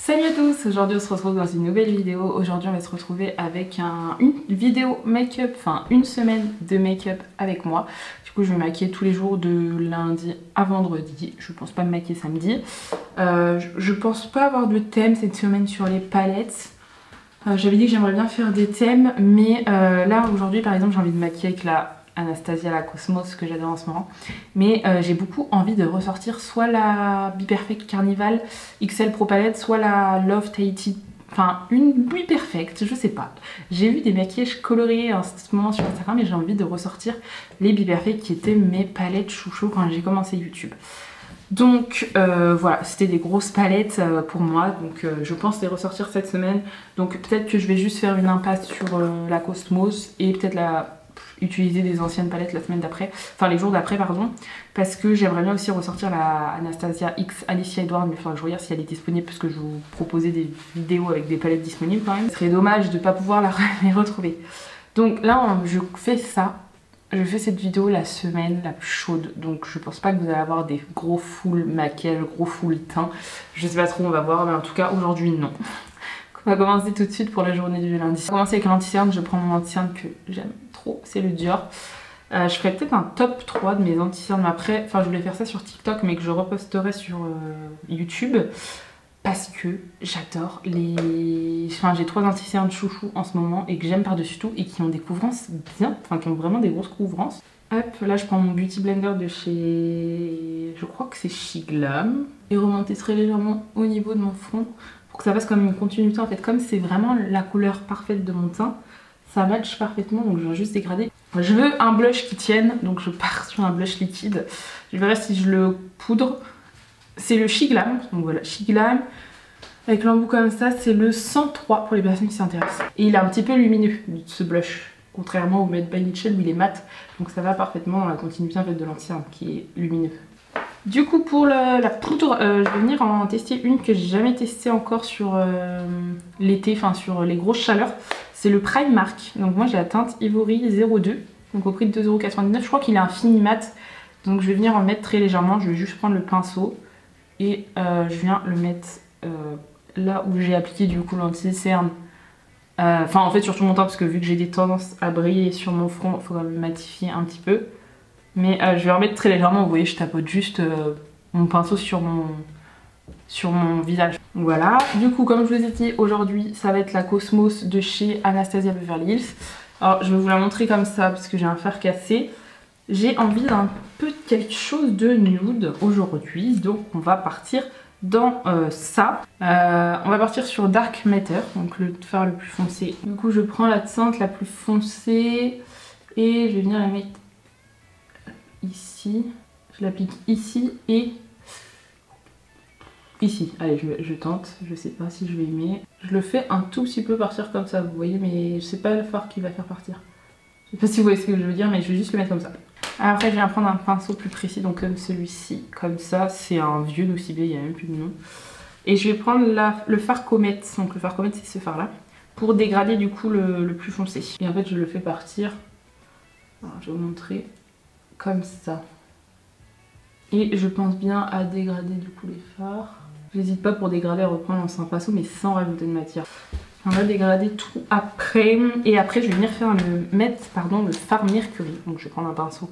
Salut à tous, aujourd'hui on se retrouve dans une nouvelle vidéo. Aujourd'hui on va se retrouver avec une vidéo make-up, enfin une semaine de make-up avec moi. Du coup je vais me maquiller tous les jours de lundi à vendredi. Je pense pas me maquiller samedi. Je pense pas avoir de thème cette semaine sur les palettes. J'avais dit que j'aimerais bien faire des thèmes, mais là aujourd'hui par exemple j'ai envie de maquiller avec la Anastasia la Cosmos que j'adore en ce moment, mais j'ai beaucoup envie de ressortir soit la Be Perfect Carnival XL Pro Palette, soit la Love Tahiti, enfin une Be Perfect, je sais pas. J'ai vu des maquillages colorés en ce moment sur Instagram mais j'ai envie de ressortir les Be Perfect qui étaient mes palettes chouchou quand j'ai commencé YouTube. Donc voilà, c'était des grosses palettes pour moi, donc je pense les ressortir cette semaine. Donc peut-être que je vais juste faire une impasse sur la Cosmos et peut-être utiliser des anciennes palettes la semaine d'après, enfin les jours d'après pardon, parce que j'aimerais bien aussi ressortir la Anastasia X Alicia Edwards, mais il faudra que je regarde si elle est disponible parce que je vous proposais des vidéos avec des palettes disponibles quand même. Ce serait dommage de ne pas pouvoir les retrouver. Donc là je fais ça. Je fais cette vidéo la semaine la plus chaude, donc je pense pas que vous allez avoir des gros full maquillage, gros full teint. Je sais pas trop, on va voir, mais en tout cas aujourd'hui non. On va commencer tout de suite pour la journée du lundi. On va commencer avec l'anti-cerne, je prends mon anti-cerne que j'aime trop, c'est le Dior. Je ferai peut-être un top 3 de mes anti-cernes, mais après, enfin je voulais faire ça sur TikTok mais que je reposterai sur YouTube. Parce que j'adore les... Enfin j'ai 3 anti-cernes chouchou en ce moment et que j'aime par-dessus tout et qui ont des couvrances bien, enfin qui ont vraiment des grosses couvrances. Hop, là je prends mon Beauty Blender de chez... Je crois que c'est Shiglam. Et remonter très légèrement au niveau de mon front pour que ça fasse comme une continuité en fait. Comme c'est vraiment la couleur parfaite de mon teint, ça match parfaitement donc je vais juste dégrader. Je veux un blush qui tienne donc je pars sur un blush liquide. Je verrai si je le poudre. C'est le Shiglam, donc voilà, Shiglam, avec l'embout comme ça, c'est le 103 pour les personnes qui s'intéressent. Et il est un petit peu lumineux, ce blush, contrairement au Made by Mitchell où il est mat, donc ça va parfaitement dans la continuité en fait, de l'ancien qui est lumineux. Du coup pour la poudre, je vais venir en tester une que j'ai jamais testée encore sur l'été, enfin sur les grosses chaleurs. C'est le Primark, donc moi j'ai la teinte Ivory 02, donc au prix de 2,99 €, je crois qu'il est un fini mat. Donc je vais venir en mettre très légèrement, je vais juste prendre le pinceau. Et je viens le mettre là où j'ai appliqué du coup l'anti-cerne. Enfin en fait sur tout mon teint parce que vu que j'ai des tendances à briller sur mon front, il faudra le matifier un petit peu. Mais je vais en mettre très légèrement, vous voyez je tapote juste mon pinceau sur mon visage. Voilà, du coup comme je vous ai dit aujourd'hui ça va être la Cosmos de chez Anastasia Beverly Hills. Alors je vais vous la montrer comme ça parce que j'ai un fer cassé. J'ai envie d'un peu de quelque chose de nude aujourd'hui, donc on va partir dans ça. On va partir sur Dark Matter, donc le fard le plus foncé. Du coup je prends la teinte la plus foncée et je vais venir la mettre ici. Je l'applique ici et ici. Allez je tente, je sais pas si je vais aimer. Je le fais un tout petit peu partir comme ça, vous voyez, mais c'est pas le fard qui va faire partir. Je sais pas si vous voyez ce que je veux dire, mais je vais juste le mettre comme ça. Après je viens prendre un pinceau plus précis, donc comme celui-ci, comme ça, c'est un vieux Nocibé, il n'y a même plus de nom. Et je vais prendre le fard comète, donc le fard comète c'est ce fard là, pour dégrader du coup le plus foncé. Et en fait je le fais partir, alors, je vais vous montrer, comme ça. Et je pense bien à dégrader du coup les fards. J'hésite pas pour dégrader à reprendre l'ancien pinceau mais sans rajouter de matière. On va dégrader tout après et après je vais venir faire le fard Mercury. Donc je vais prendre un pinceau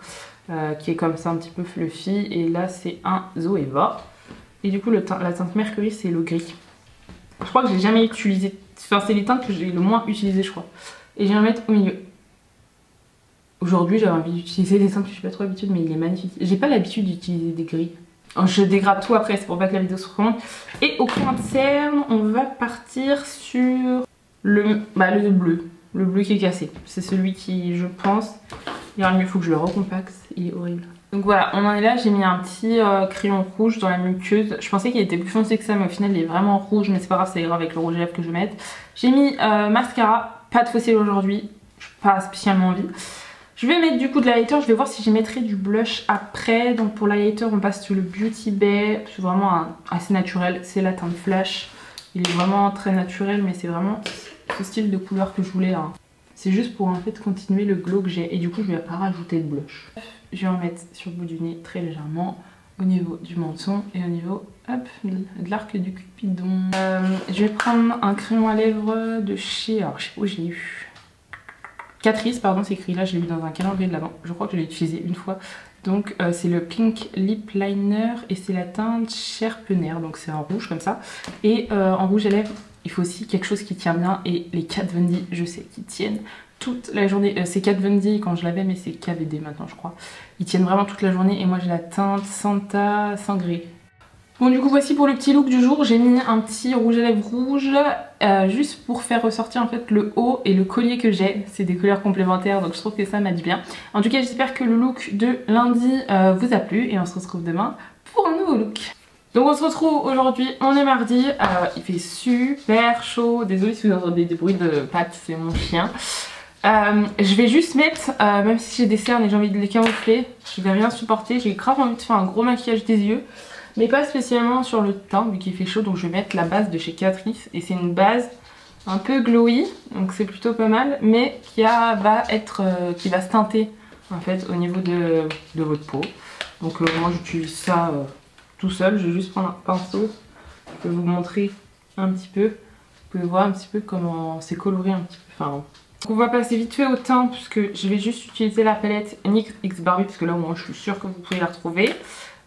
qui est comme ça un petit peu fluffy et là c'est un Zoeva. Et du coup la teinte Mercury c'est le gris. Je crois que j'ai jamais utilisé, enfin c'est les teintes que j'ai le moins utilisées je crois. Et je vais en mettre au milieu. Aujourd'hui j'avais envie d'utiliser des teintes que je suis pas trop habituée mais il est magnifique. J'ai pas l'habitude d'utiliser des gris. Je dégrade tout après, c'est pour pas que la vidéo se remonte. Et au point de cerne, on va partir sur le bleu. Le bleu qui est cassé. C'est celui qui, je pense, il mieux faut que je le recompacte. Il est horrible. Donc voilà, on en est là. J'ai mis un petit crayon rouge dans la muqueuse. Je pensais qu'il était plus foncé que ça, mais au final il est vraiment rouge. Mais c'est pas grave, ça ira avec le rouge à lèvres que je vais mettre. J'ai mis mascara. Pas de fossile aujourd'hui. Je n'ai pas spécialement envie. Je vais mettre du coup de l'highlighter, je vais voir si j'y mettrai du blush après. Donc pour l'highlighter on passe sur le Beauty Bay, c'est vraiment assez naturel, c'est la teinte flash. Il est vraiment très naturel mais c'est vraiment ce style de couleur que je voulais hein. C'est juste pour en fait continuer le glow que j'ai et du coup je vais pas rajouter de blush. Je vais en mettre sur le bout du nez très légèrement au niveau du menton et au niveau hop, de l'arc du cupidon. Je vais prendre un crayon à lèvres de chez... Alors je sais pas où je l'ai eu. Catrice, pardon, c'est écrit là, je l'ai eu dans un calendrier de l'Avent. Je crois que je l'ai utilisé une fois. Donc c'est le Pink Lip Liner et c'est la teinte Sharpener. Donc c'est en rouge comme ça. Et en rouge à lèvres, il faut aussi quelque chose qui tient bien. Et les Kat Von D, je sais qu'ils tiennent toute la journée. C'est Kat Von D quand je l'avais, mais c'est KVD maintenant je crois. Ils tiennent vraiment toute la journée et moi j'ai la teinte Santa Sangré. Bon du coup voici pour le petit look du jour, j'ai mis un petit rouge à lèvres rouge juste pour faire ressortir en fait le haut et le collier que j'ai. C'est des couleurs complémentaires donc je trouve que ça match bien. En tout cas j'espère que le look de lundi vous a plu et on se retrouve demain pour un nouveau look. Donc on se retrouve aujourd'hui, on est mardi, il fait super chaud, désolée si vous entendez des bruits de pattes, c'est mon chien. Je vais juste mettre, même si j'ai des cernes et j'ai envie de les camoufler, je vais rien supporter, j'ai grave envie de faire un gros maquillage des yeux. Mais pas spécialement sur le teint vu qu'il fait chaud, donc je vais mettre la base de chez Catrice. Et c'est une base un peu glowy, donc c'est plutôt pas mal, mais qui va se teinter en fait au niveau de votre peau. Donc moi j'utilise ça tout seul, je vais juste prendre un pinceau. Je vais vous montrer un petit peu. Vous pouvez voir un petit peu comment c'est coloré un petit peu. Enfin, donc on va passer vite fait au teint puisque je vais juste utiliser la palette NYX X Barbie parce que là au moins je suis sûre que vous pouvez la retrouver.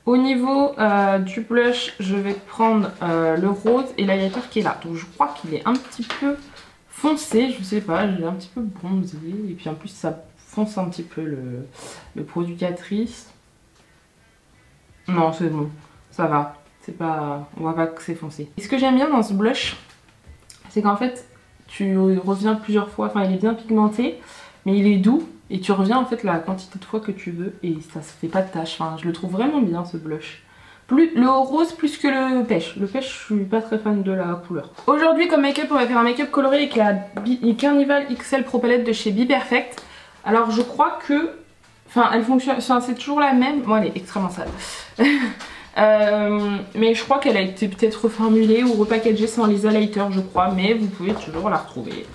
Au niveau du blush, je vais prendre le rose et l'highlighter qui est là. Donc je crois qu'il est un petit peu foncé, je sais pas, j'ai un petit peu bronzé. Et puis en plus ça fonce un petit peu le produit Catrice. Non c'est bon, ça va. C'est pas, on voit pas que c'est foncé. Et ce que j'aime bien dans ce blush, c'est qu'en fait tu reviens plusieurs fois, enfin il est bien pigmenté, mais il est doux. Et tu reviens en fait la quantité de fois que tu veux et ça se fait pas de tache. Enfin, je le trouve vraiment bien ce blush. Le rose plus que le pêche. Le pêche, je suis pas très fan de la couleur. Aujourd'hui comme make-up, on va faire un make-up coloré avec la Carnival XL Pro Palette de chez Be Perfect. Alors je crois que... Enfin, elle fonctionne... Enfin, c'est toujours la même. Bon, elle est extrêmement sale. Mais je crois qu'elle a été peut-être reformulée ou repackagée sans les highlighters, je crois. Mais vous pouvez toujours la retrouver.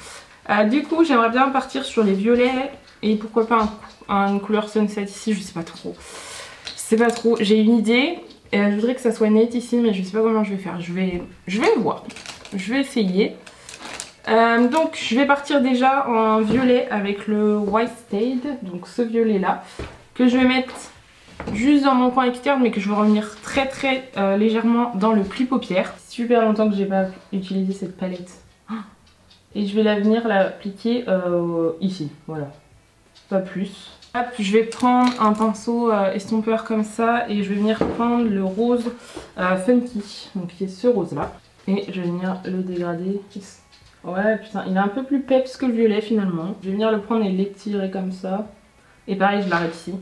Du coup, j'aimerais bien partir sur les violets. Et pourquoi pas une couleur sunset ici, je sais pas trop. Je sais pas trop, j'ai une idée. Et je voudrais que ça soit net ici, mais je sais pas comment je vais faire. Je vais voir. Je vais essayer. Donc je vais partir déjà en violet avec le White Stayed. Donc ce violet là. Que je vais mettre juste dans mon coin externe, mais que je vais revenir très légèrement dans le pli paupière. Super longtemps que j'ai pas utilisé cette palette. Et je vais venir l'appliquer ici, voilà. Pas plus. Hop, je vais prendre un pinceau estompeur comme ça et je vais venir prendre le rose funky, donc qui est ce rose là. Et je vais venir le dégrader. Ouais putain, il est un peu plus peps que le violet finalement. Je vais venir le prendre et l'étirer comme ça. Et pareil, je l'arrête ici.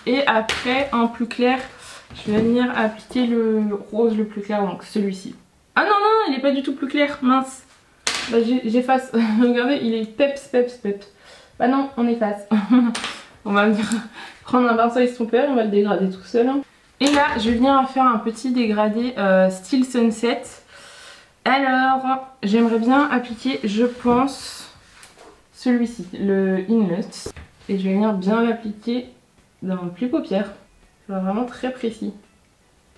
Et après, en plus clair, je vais venir appliquer le rose le plus clair, donc celui-ci. Ah non, non, il est pas du tout plus clair, mince. Bah, j'efface. Regardez, il est peps. Bah non, on efface. On va venir prendre un pinceau estompeur, on va le dégrader tout seul. Et là, je vais venir faire un petit dégradé style sunset. Alors, j'aimerais bien appliquer, je pense, celui-ci, le Inlust. Et je vais venir bien l'appliquer dans mon pli paupière. Vraiment très précis.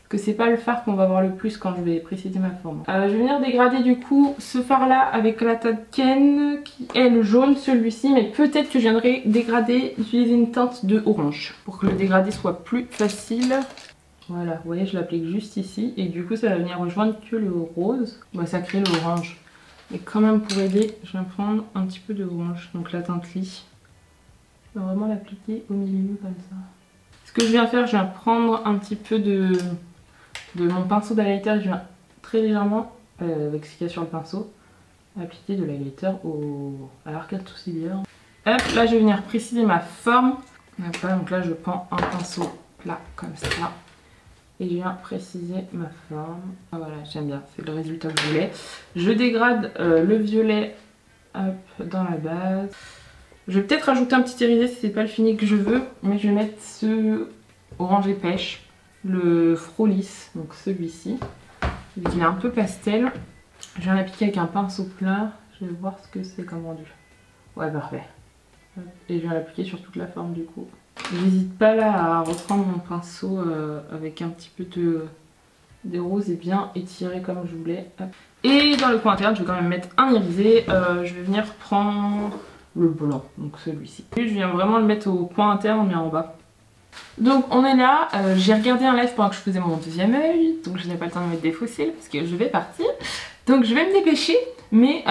Que c'est pas le fard qu'on va voir le plus quand je vais préciser ma forme. Je vais venir dégrader du coup ce fard là avec la teinte Ken qui est le jaune celui-ci, mais peut-être que je viendrai dégrader, utiliser une teinte de orange pour que le dégradé soit plus facile. Voilà, vous voyez je l'applique juste ici et du coup ça va venir rejoindre que le rose. Bah, ça crée l'orange. Et quand même pour aider, je vais prendre un petit peu de orange, donc la teinte Lee. Je vais vraiment l'appliquer au milieu comme ça. Ce que je viens faire, je viens prendre un petit peu de mon pinceau d'highlighter, je viens très légèrement, avec ce qu'il y a sur le pinceau, appliquer de l'highlighter à l'arcade sourcilière. Hop, là je vais venir préciser ma forme. Donc là je prends un pinceau plat comme ça et je viens préciser ma forme. Ah, voilà, j'aime bien, c'est le résultat que je voulais. Je dégrade le violet hop, dans la base. Je vais peut-être rajouter un petit irisé si c'est pas le fini que je veux, mais je vais mettre ce orange et pêche. Le Frolis, donc celui-ci, il est un peu pastel. Je viens l'appliquer avec un pinceau plat, je vais voir ce que c'est comme rendu. Ouais, parfait. Et je viens l'appliquer sur toute la forme du coup. J'hésite pas là à reprendre mon pinceau avec un petit peu de rose et bien étiré comme je voulais. Hop. Et dans le coin interne, je vais quand même mettre un irisé. Je vais venir prendre le blanc, donc celui-ci. Je viens vraiment le mettre au coin interne mais en bas. Donc on est là, j'ai regardé un live pendant que je faisais mon deuxième œil, donc je n'ai pas le temps de mettre des fossiles parce que je vais partir. Donc je vais me dépêcher, mais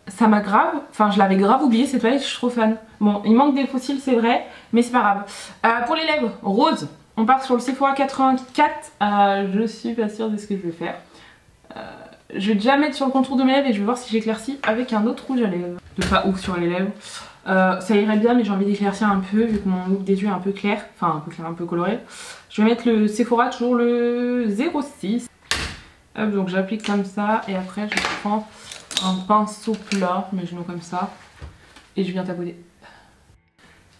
ça m'a grave, enfin je l'avais grave oublié cette palette, je suis trop fan. Bon, il manque des fossiles c'est vrai, mais c'est pas grave. Pour les lèvres, rose, on part sur le Sephora 84, je suis pas sûre de ce que je vais faire. Je vais déjà mettre sur le contour de mes lèvres et je vais voir si j'éclaircis avec un autre rouge à lèvres. De pas ouf sur les lèvres. Ça irait bien mais j'ai envie d'éclaircir un peu vu que mon look des yeux est un peu clair. Enfin un peu clair, un peu coloré. Je vais mettre le Sephora, toujours le 06. Hop, donc j'applique comme ça et après je prends un pinceau plat, imaginons comme ça. Et je viens tapoter.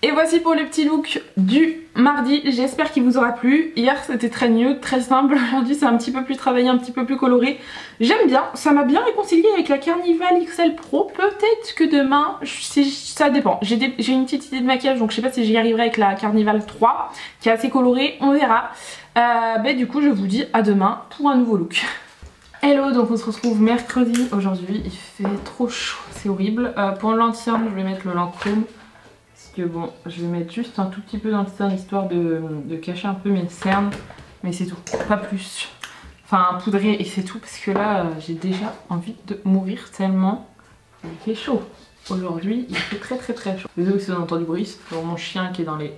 Et voici pour le petit look du mardi, j'espère qu'il vous aura plu. Hier c'était très nude, très simple, aujourd'hui c'est un petit peu plus travaillé, un petit peu plus coloré. J'aime bien, ça m'a bien réconcilié avec la Carnival XL Pro. Peut-être que demain, ça dépend. J'ai une petite idée de maquillage donc je sais pas si j'y arriverai avec la Carnival 3 qui est assez colorée, on verra. Du coup je vous dis à demain pour un nouveau look. Hello, donc on se retrouve mercredi aujourd'hui, il fait trop chaud, c'est horrible. Pour le lanterne je vais mettre le Lancôme. Que bon, je vais mettre juste un tout petit peu dans le cerne histoire de cacher un peu mes cernes, mais c'est tout, pas plus. Enfin poudrer et c'est tout parce que là j'ai déjà envie de mourir tellement il fait chaud. Aujourd'hui il fait très chaud. Désolé si vous entendez du bruit, c'est mon chien qui est dans les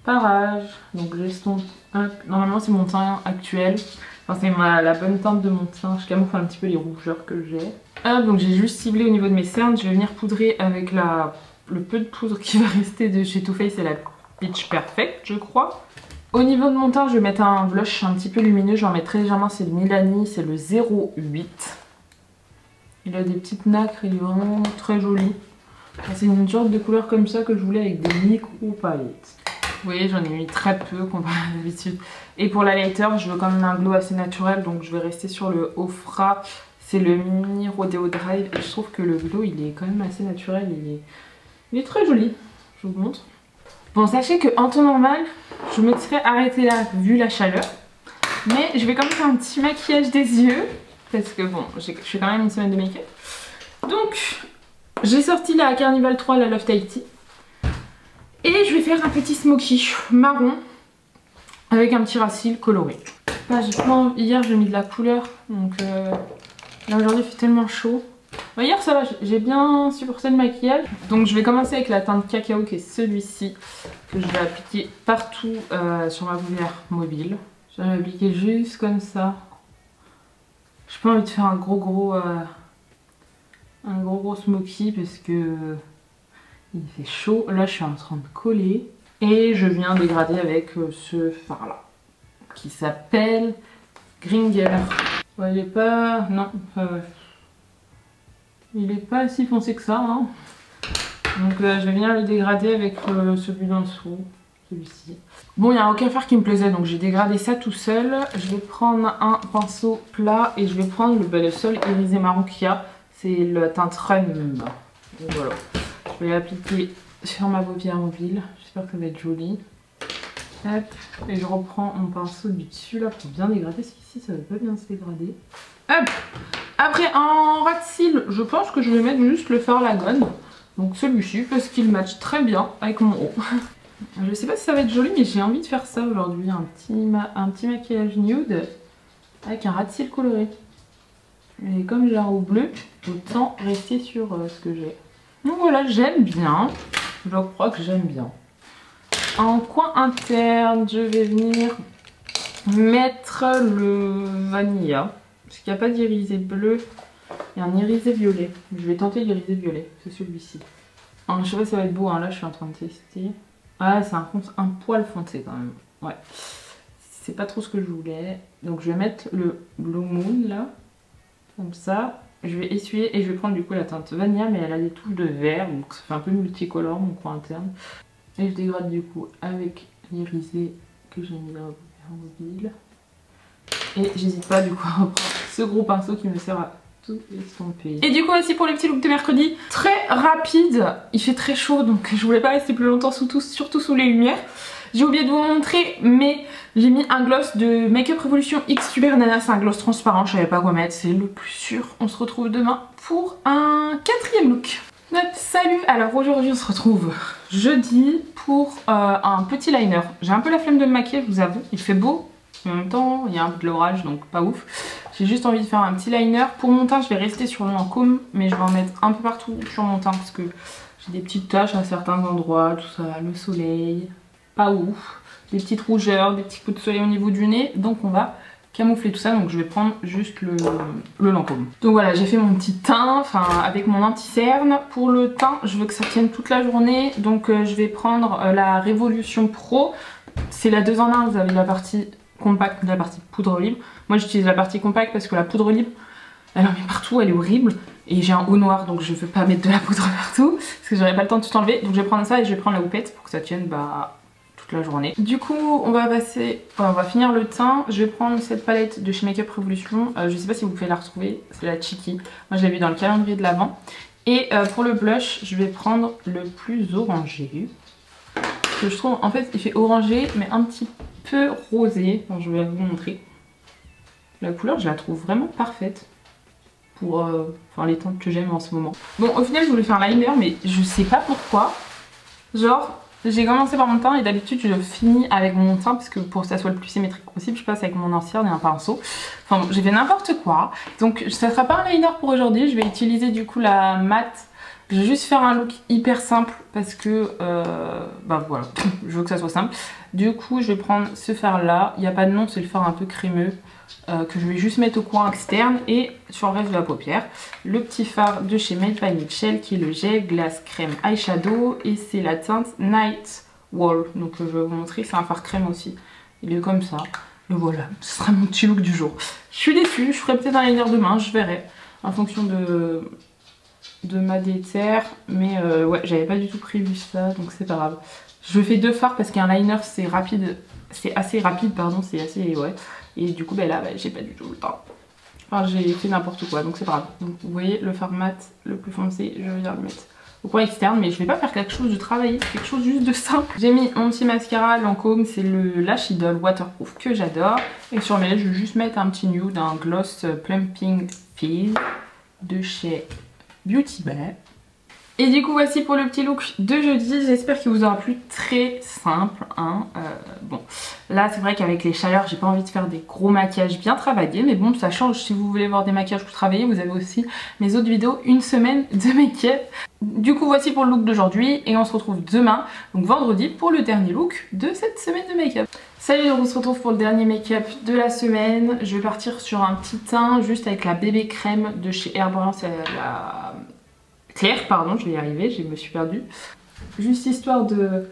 parages. Donc j'estompe, normalement c'est mon teint actuel, enfin c'est la bonne teinte de mon teint, je camoufle un petit peu les rougeurs que j'ai. Donc j'ai juste ciblé au niveau de mes cernes, je vais venir poudrer avec le peu de poudre qui va rester de chez Too Faced, c'est la Pitch Perfect je crois. Au niveau de mon teint je vais mettre un blush un petit peu lumineux, je vais en mettre très légèrement, c'est le Milani, c'est le 08. Il a des petites nacres, il est vraiment très joli. C'est une sorte de couleur comme ça que je voulais avec des micro paillettes. Vous voyez j'en ai mis très peu comparé à d'habitude. Et pour l'highlighter je veux quand même un glow assez naturel donc je vais rester sur le Ofra. C'est le Mini Rodeo Drive et je trouve que le glow il est quand même assez naturel, il est très joli, je vous montre. Bon, sachez qu'en temps normal, je me serais arrêtée là vu la chaleur. Mais je vais quand même faire un petit maquillage des yeux. Parce que bon, je fais quand même une semaine de make-up. Donc, j'ai sorti la Carnival 3, la Love Tahiti. Et je vais faire un petit smoky marron avec un petit racine coloré. Hier j'ai mis de la couleur, donc là aujourd'hui il fait tellement chaud. Bon, hier ça va, j'ai bien supporté le maquillage. Donc je vais commencer avec la teinte cacao qui est celui-ci. Que je vais appliquer partout sur ma paupière mobile. Je vais l'appliquer juste comme ça. J'ai pas envie de faire un gros smoky parce que il fait chaud. Là je suis en train de coller. Et je viens dégrader avec ce fard là. Qui s'appelle Gringer. Ouais, il est pas... Non, il est pas si foncé que ça, hein. Donc je vais venir le dégrader avec celui d'en dessous, celui-ci. Bon, il n'y a aucun fard qui me plaisait, donc j'ai dégradé ça tout seul. Je vais prendre un pinceau plat et je vais prendre le seul irisé marron qu'il y a. C'est la teinte Run. Donc voilà. Je vais l'appliquer sur ma paupière mobile. J'espère que ça va être joli. Hop. Et je reprends mon pinceau du dessus là pour bien dégrader, parce qu'ici ça ne va pas bien se dégrader. Hop. Après en ras de cils, je pense que je vais mettre juste le fard Lagon. Donc celui-ci parce qu'il match très bien avec mon haut. Je sais pas si ça va être joli mais j'ai envie de faire ça aujourd'hui. Un petit maquillage nude avec un ras de cils coloré. Et comme j'ai un haut bleu, autant rester sur ce que j'ai. Donc voilà, j'aime bien. Je crois que j'aime bien. En coin interne, je vais venir mettre le Vanilla. Parce qu'il n'y a pas d'irisé bleu, il y a un irisé violet. Je vais tenter l'irisé violet, c'est celui-ci. Je sais pas si ça va être beau, hein. Là je suis en train de tester. Ah, c'est un poil foncé quand même. Ouais. C'est pas trop ce que je voulais. Donc je vais mettre le Blue Moon là. Comme ça. Je vais essuyer et je vais prendre du coup la teinte Vanilla, mais elle a des touches de vert. Donc ça fait un peu multicolore mon coin interne. Et je dégrade du coup avec l'irisé que j'ai mis dans la mobile. Et j'hésite pas du coup à reprendre ce gros pinceau qui me sert à tout estampé. Et du coup aussi pour les petits looks de mercredi, très rapide, il fait très chaud donc je voulais pas rester plus longtemps surtout sous les lumières. J'ai oublié de vous montrer mais j'ai mis un gloss de Make Up Revolution X Super Nana, c'est un gloss transparent, je savais pas quoi mettre, c'est le plus sûr. On se retrouve demain pour un 4e look. Hop, salut. Alors aujourd'hui on se retrouve jeudi pour un petit liner. J'ai un peu la flemme de me maquiller, je vous avoue, il fait beau. En même temps, il y a un peu de l'orage, donc pas ouf. J'ai juste envie de faire un petit liner. Pour mon teint, je vais rester sur le Lancôme, mais je vais en mettre un peu partout sur mon teint parce que j'ai des petites taches à certains endroits, tout ça, le soleil, pas ouf. Des petites rougeurs, des petits coups de soleil au niveau du nez, donc on va camoufler tout ça. Donc je vais prendre juste le Lancôme. Donc voilà, j'ai fait mon petit teint, enfin avec mon anti-cerne. Pour le teint, je veux que ça tienne toute la journée, donc je vais prendre la Révolution Pro. C'est la 2 en 1, vous avez la partie compacte de la partie poudre libre. Moi j'utilise la partie compacte parce que la poudre libre elle en met partout, elle est horrible et j'ai un haut noir donc je veux pas mettre de la poudre partout parce que j'aurais pas le temps de tout enlever, donc je vais prendre ça et je vais prendre la houppette pour que ça tienne toute la journée. Du coup on va finir le teint. Je vais prendre cette palette de chez Make Up Revolution, je sais pas si vous pouvez la retrouver, c'est la Chiki, moi je l'ai vu dans le calendrier de l'Avent. Et pour le blush je vais prendre le plus orangé que je trouve, en fait il fait orangé mais un petit peu rosé. Alors, je vais vous montrer la couleur, je la trouve vraiment parfaite pour les teintes que j'aime en ce moment. Bon, au final je voulais faire un liner mais je sais pas pourquoi, genre j'ai commencé par mon teint et d'habitude je finis avec mon teint parce que pour que ça soit le plus symétrique possible je passe avec mon ancien et un pinceau. Enfin bon, j'ai fait n'importe quoi, donc ça sera pas un liner pour aujourd'hui. Je vais utiliser du coup la matte. Je vais juste faire un look hyper simple parce que voilà, je veux que ça soit simple. Du coup je vais prendre ce fard là, il n'y a pas de nom, c'est le fard un peu crémeux que je vais juste mettre au coin externe et sur le reste de la paupière. Le petit fard de chez Made by Mitchell qui est le gel glace crème eyeshadow et c'est la teinte Night Wall. Donc je vais vous montrer, c'est un fard crème aussi, il est comme ça. Et voilà, ce sera mon petit look du jour. Je suis déçue, je ferai peut-être un liner demain, je verrai en fonction de ma déterre, mais ouais j'avais pas du tout prévu ça donc c'est pas grave. Je fais 2 fards parce qu'un liner c'est rapide, c'est assez rapide pardon, c'est assez ouais, et du coup là j'ai pas du tout le temps, enfin j'ai fait n'importe quoi donc c'est pas grave. Donc vous voyez le fard mat le plus foncé, je viens le mettre au coin externe mais je vais pas faire quelque chose de travaillé, quelque chose juste de simple. J'ai mis mon petit mascara Lancôme, c'est le Lash Idol waterproof que j'adore, et sur mes lèvres je vais juste mettre un petit nude, un gloss Plumping Fizz de chez Beauty Bay. Et du coup voici pour le petit look de jeudi, j'espère qu'il vous aura plu, très simple hein. Bon là c'est vrai qu'avec les chaleurs j'ai pas envie de faire des gros maquillages bien travaillés, mais bon ça change. Si vous voulez voir des maquillages plus travaillés, vous avez aussi mes autres vidéos, une semaine de make-up. Du coup voici pour le look d'aujourd'hui et on se retrouve demain, donc vendredi, pour le dernier look de cette semaine de make-up. Salut, on se retrouve pour le dernier make-up de la semaine. Je vais partir sur un petit teint juste avec la bébé crème de chez Herbrin, c'est la Claire, pardon, je vais y arriver, je me suis perdue. Juste histoire de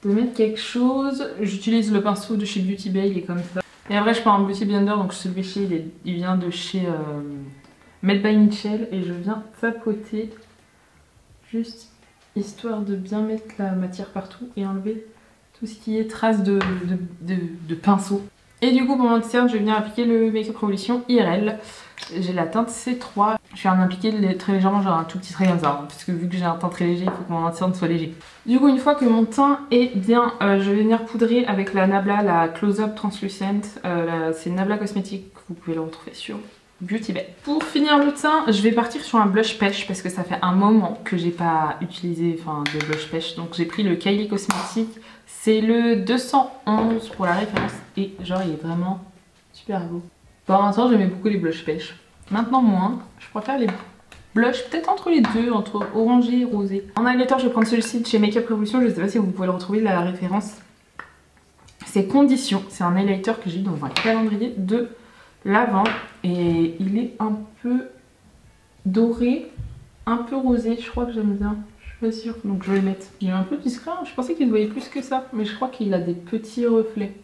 mettre quelque chose, j'utilise le pinceau de chez Beauty Bay, il est comme ça. Et après je prends un Beauty Blender, donc celui-ci il vient de chez Made by Mitchell et je viens tapoter juste histoire de bien mettre la matière partout et enlever tout ce qui est traces de pinceau. Et du coup pour mon t-shirt je vais venir appliquer le Make Up Revolution IRL. J'ai la teinte C3. Je vais en appliquer très légèrement, genre un tout petit trait comme ça, hein, parce que vu que j'ai un teint très léger, il faut que mon teint soit léger. Du coup une fois que mon teint est bien, je vais venir poudrer avec la Nabla, la Close Up Translucent. C'est Nabla Cosmétique, vous pouvez le retrouver sur Beauty Bay. Pour finir le teint, je vais partir sur un blush pêche parce que ça fait un moment que j'ai pas utilisé de blush pêche. Donc j'ai pris le Kylie Cosmetics, c'est le 211 pour la référence et genre il est vraiment super beau. Pour l'instant j'aimais beaucoup les blush pêche, maintenant moins, je préfère les blushs peut-être entre les deux, entre orangé et rosé. En highlighter je vais prendre celui-ci de chez Make Up Revolution, je sais pas si vous pouvez le retrouver, la référence c'est Condition, c'est un highlighter que j'ai eu dans un calendrier de l'Avent et il est un peu doré, un peu rosé, je crois que j'aime bien. Je suis pas sûre, donc je vais le mettre. Il est un peu discret, je pensais qu'il se voyait plus que ça, mais je crois qu'il a des petits reflets.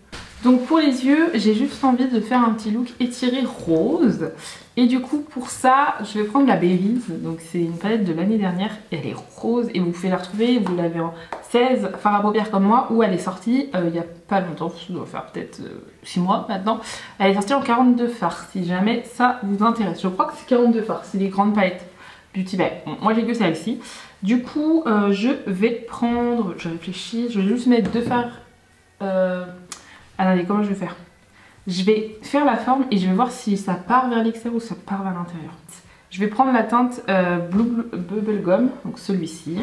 Donc pour les yeux, j'ai juste envie de faire un petit look étiré rose. Et du coup pour ça, je vais prendre la Berries. Donc c'est une palette de l'année dernière et elle est rose et vous pouvez la retrouver. Vous l'avez en 16 fards à paupières comme moi, où elle est sortie il y a pas longtemps, ça doit faire peut-être 6 mois maintenant. Elle est sortie en 42 fards, si jamais ça vous intéresse. Je crois que c'est 42 fards, c'est les grandes palettes Beauty Bay. Bon, moi j'ai que celle-ci. Du coup, je vais prendre, je réfléchis, je vais juste mettre 2 fards. Attendez, comment je vais faire? Je vais faire la forme et je vais voir si ça part vers l'extérieur ou ça part vers l'intérieur. Je vais prendre la teinte Bubblegum, donc celui-ci.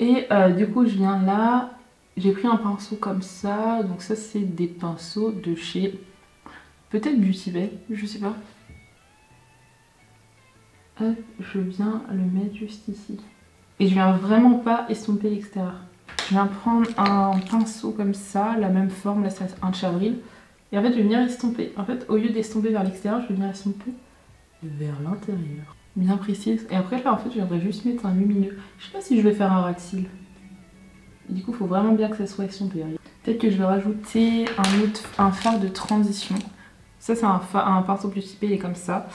Et du coup, je viens là. J'ai pris un pinceau comme ça. Donc ça, c'est des pinceaux de chez peut-être Beauty Bay, je sais pas. Hop, je viens le mettre juste ici. Et je viens vraiment pas estomper l'extérieur. Je viens prendre un pinceau comme ça, la même forme, là c'est un Chavril. Et en fait, je vais venir estomper. En fait, au lieu d'estomper vers l'extérieur, je vais venir estomper vers l'intérieur. Bien précise. Et après, là, en fait, je viendrai juste mettre un lumineux. Je sais pas si je vais faire un ras de cils. Du coup, il faut vraiment bien que ça soit estompé. Peut-être que je vais rajouter un fard de transition. Ça, c'est un pinceau plus typé, il est comme ça.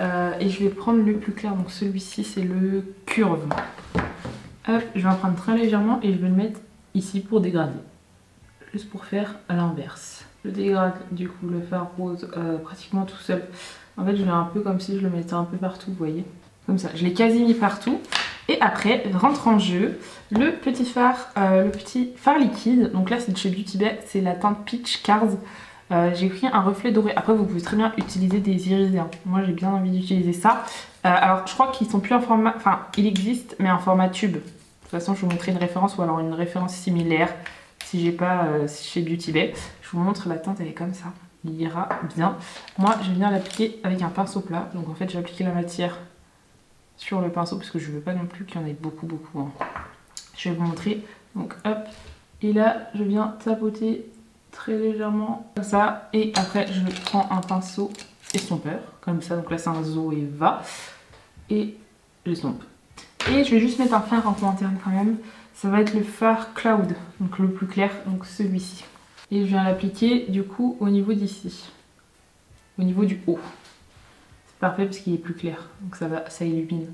Et je vais prendre le plus clair. Donc celui-ci, c'est le Curve. Hop, je vais en prendre très légèrement et je vais le mettre ici pour dégrader. Juste pour faire à l'inverse. Je dégrade du coup le fard rose pratiquement tout seul. En fait, je l'ai un peu comme si je le mettais un peu partout, vous voyez. Comme ça, je l'ai quasi mis partout. Et après, rentre en jeu le petit fard liquide. Donc là, c'est de chez Beauty Bay, c'est la teinte Peach Cars. J'ai pris un reflet doré. Après, vous pouvez très bien utiliser des irisés. Hein. Moi, j'ai bien envie d'utiliser ça. Alors, je crois qu'ils sont plus en format... Enfin, il existe, mais en format tube. De toute façon, je vous montrerai une référence ou alors une référence similaire. Si j'ai pas chez Beauty Bay. Je vous montre la teinte, elle est comme ça. Il ira bien. Moi, je vais venir l'appliquer avec un pinceau plat. Donc, en fait, j'ai appliqué la matière sur le pinceau parce que je veux pas non plus qu'il y en ait beaucoup. Hein. Je vais vous montrer. Donc, hop. Et là, je viens tapoter très légèrement comme ça. Et après, je prends un pinceau estompeur. Comme ça. Donc là, c'est un Zoeva. Et j'estompe. Et je vais juste mettre un fard en commentaire quand même. Ça va être le fard Cloud. Donc le plus clair. Donc celui-ci. Et je viens l'appliquer du coup au niveau d'ici. Au niveau du haut. C'est parfait parce qu'il est plus clair. Donc ça illumine.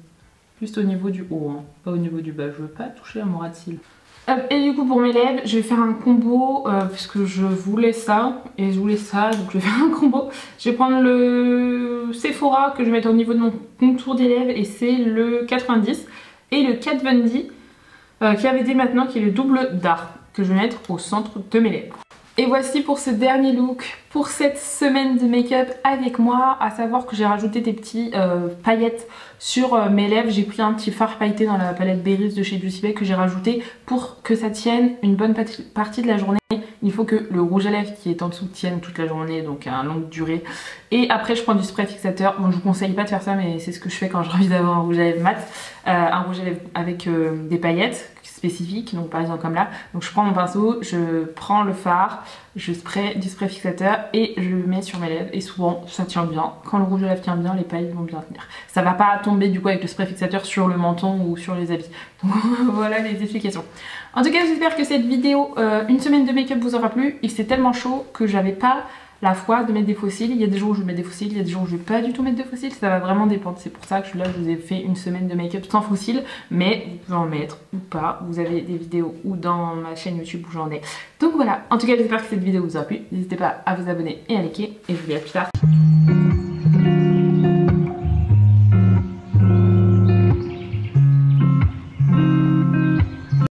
Juste au niveau du haut, hein, pas au niveau du bas. Je veux pas toucher à mon ras de cils. Et du coup pour mes lèvres, je vais faire un combo puisque je voulais ça et je voulais ça. Donc je vais faire un combo. Je vais prendre le Sephora que je vais mettre au niveau de mon contour des lèvres et c'est le 90. Et le Kat Von D qui avait dit maintenant qui est le double d'art que je vais mettre au centre de mes lèvres. Et voici pour ce dernier look pour cette semaine de make-up avec moi, à savoir que j'ai rajouté des petits paillettes sur mes lèvres. J'ai pris un petit fard pailleté dans la palette Berries de chez Beauty Bay que j'ai rajouté pour que ça tienne une bonne partie de la journée. Il faut que le rouge à lèvres qui est en dessous tienne toute la journée, donc à longue durée. Et après je prends du spray fixateur. Bon, je vous conseille pas de faire ça, mais c'est ce que je fais quand j'ai envie d'avoir un rouge à lèvres mat. Un rouge à lèvres avec des paillettes spécifiques, donc par exemple comme là. Donc je prends mon pinceau, je prends le fard, je spray du spray fixateur et je le mets sur mes lèvres. Et souvent ça tient bien. Quand le rouge à lèvres tient bien, les paillettes vont bien tenir. Ça va pas tomber du coup avec le spray fixateur sur le menton ou sur les habits. Donc voilà les explications. En tout cas, j'espère que cette vidéo, une semaine de make-up vous aura plu. Il c'est tellement chaud que j'avais pas la foi de mettre des fossiles. Il y a des jours où je mets des fossiles, il y a des jours où je vais pas du tout mettre de fossiles. Ça va vraiment dépendre. C'est pour ça que là, je vous ai fait une semaine de make-up sans fossiles. Mais vous pouvez en mettre ou pas. Vous avez des vidéos ou dans ma chaîne YouTube où j'en ai. Donc voilà. En tout cas, j'espère que cette vidéo vous aura plu. N'hésitez pas à vous abonner et à liker. Et je vous dis à plus tard.